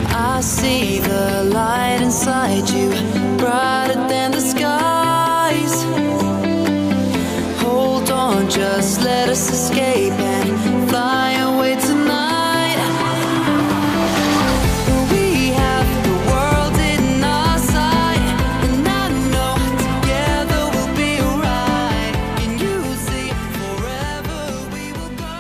I see the light inside you, brighter than the skies. Hold on, just let us escape and fly away tonight. We have the world in our sight, and I know together we'll be alright. Can you see forever we will go?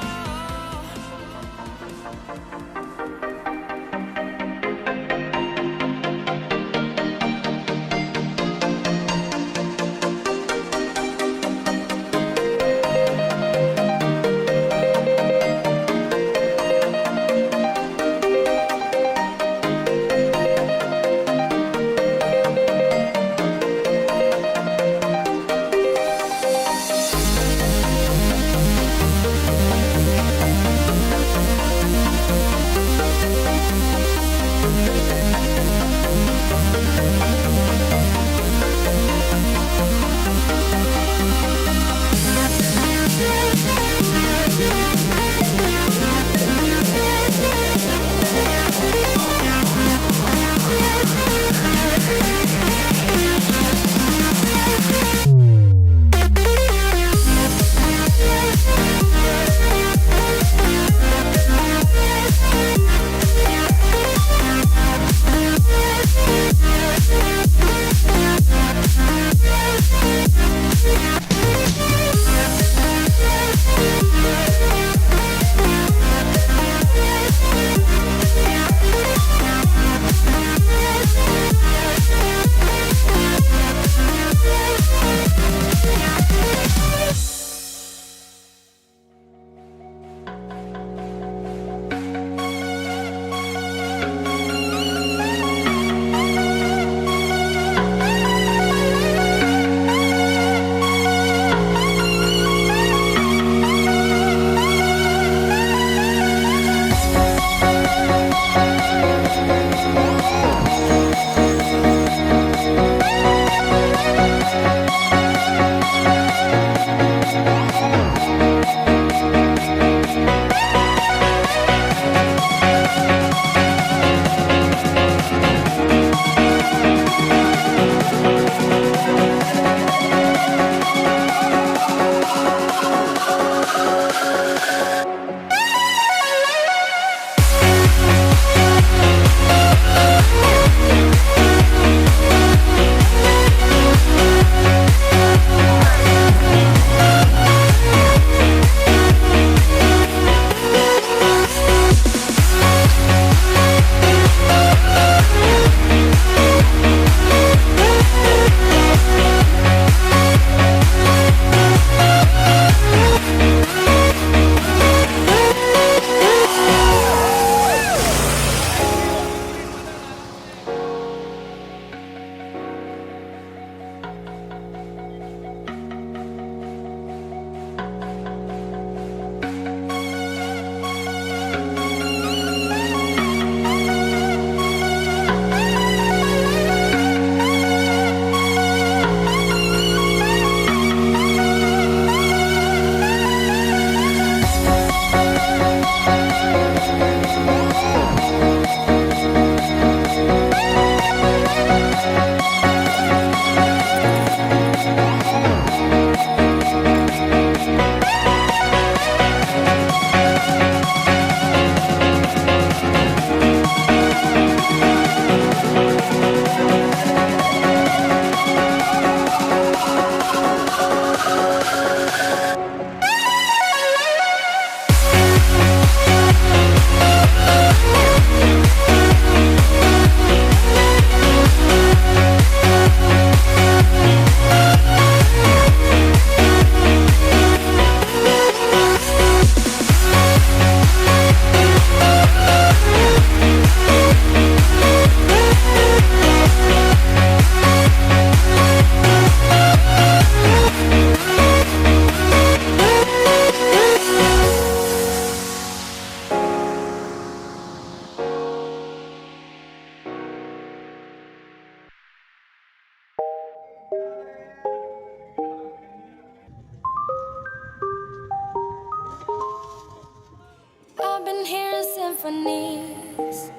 symphonies.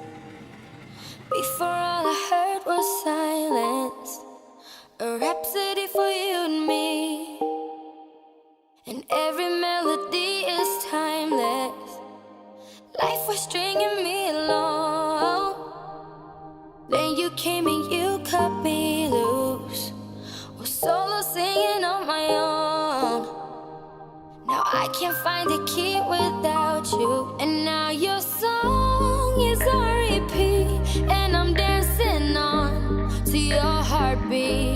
Before all I heard was silence, a rhapsody for you and me. And every melody is timeless. Life was stringing me along. Then you came and you cut me loose. Was solo singing on my own. Now I can't find the key without you. And now your song is on repeat, and I'm dancing on to your heartbeat.